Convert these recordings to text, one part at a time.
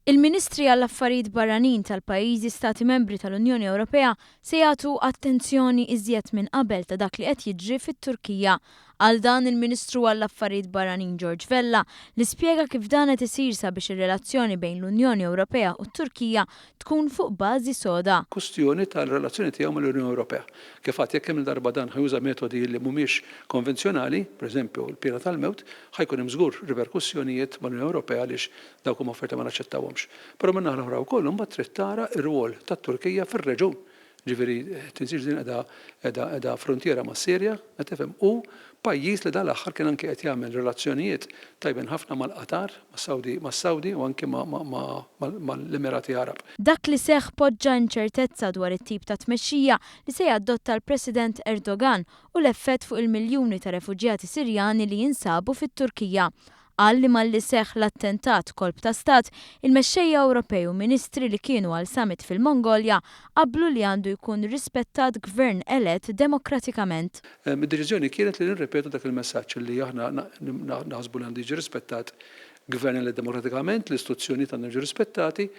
Il-Ministri għall-Affarijiet Barranin tal-pajjiżi Stati Membri tal-Unjoni Ewropea se jagħtu attenzjoni iżjed minn qabel ta' dak li qed jiġri fit-Turkija. Għal dan il-Ministru għall-Affarijiet Barranin George Vella li spjega kif dan qed isir sabiex ir-relazzjoni bejn l-Unjoni Ewropea u t-Turkija tkun fuq bażi soda. Kwestjoni tal-relazzjoni tiegħu mal-Unjoni Ewropea. Kif għad jekk hemm darba dan ħjuża metodi li mhumiex konvenzjonali, pereżempju l-pena tal-mewt, ħajkun hemm żgur riperkussjonijiet mal-Unjoni Ewropea għaliex dawk huma offerta ma naċċettawhomx. Però minn naħa oħra wkoll imbagħad trid tara r-rwol tat-Turkija fir-reġun. Ġifieri tinsiex din qiegħda frontiera mas-Sirja, qed tifhem, u pajjiż li dal-aħħar kien anke qed jagħmel relazzjonijiet tajbin ħafna mal-Qatar, mas-Sawdi u anke mal-Emirati Arab. Dak li seħħ poġġa inċertezza dwar it-tip ta' tmexxija li se jadotta l-President Erdogan u l-effett fuq il-miljuni ta' refuġjati Sirjani li jinsabu fit-Turkija. Qal li malli seħħ l-attentat kolb ta' stat, il-mexxejja Ewropej u ministri li kienu għal summit fil-Mongolja qablu li għandu jkun rispettat gvern elett demokratikament. Id-deċiżjoni kienet li nirrepetu dak il-messaġġ li aħna naħsbu li għandu jiġi rispettat gvern elett demokratikament, l-istituzzjoni għandhom jiġu rispettati,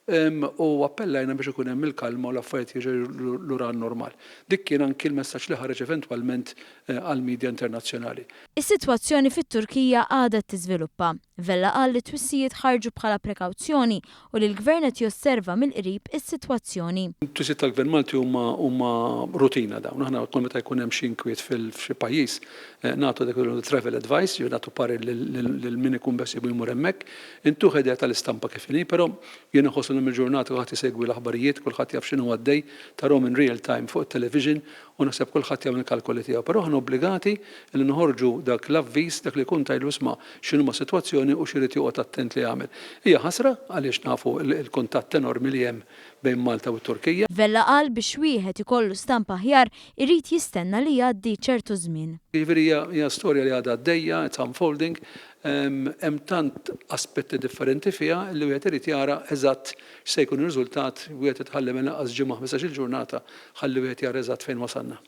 u appellajna biex ikun hemm il-kalma u l-affarijiet jiġu lura normal. Dik kien anki l-messaġġ li ħareġ eventwalment għall-midja internazzjonali. Is-sitwazzjoni fit-Turkija għadha tiżviluppa. Vella qal li twissijiet ħarġu bħala prekawzjoni u li l-gvern qed josserva mill-qrib is-sitwazzjoni. Twissijiet tal-Gvern Malti huma rutina dawn. Aħna kull meta jkun hemm xi inkwiet fil-xi pajjiż nagħtu dak travel advice, nagħtu pari lil min ikun bes jmur hemmhekk, intu ħedja tal-istampa kif inhi, però jien iħossu il-ġurnata kulħadd isegwi l-aħbarijiet, kulħadd jaf x'inhu għaddej tarhom in real time fuq it-television u naħseb kulħadd jagħmel il-kalkoli tiegħu. Però aħna obbligati li noħorġu dak l-avviż dak li jkun tajlu isma' x'inhuma sitwazzjoni u x'irid joqgħod attent li jagħmel. Hija ħasra għaliex nafu l-kuntatt enormi li hemm bejn Malta u t-Turkija. Vella qal biex wieħed ikollu stampa aħjar irid jistenna li jgħaddi ċertu żmien. Jiġifieri hija storja li għadha għaddejja, it's unfolding, hemm tant aspetti differenti fiha li wieħed irid jara eżatt x'se jkun ir-riżultat wieħed itħallem inqas ġimgħa 15-il ġurnata ħalli wieħed jara eżatt fejn wasalna.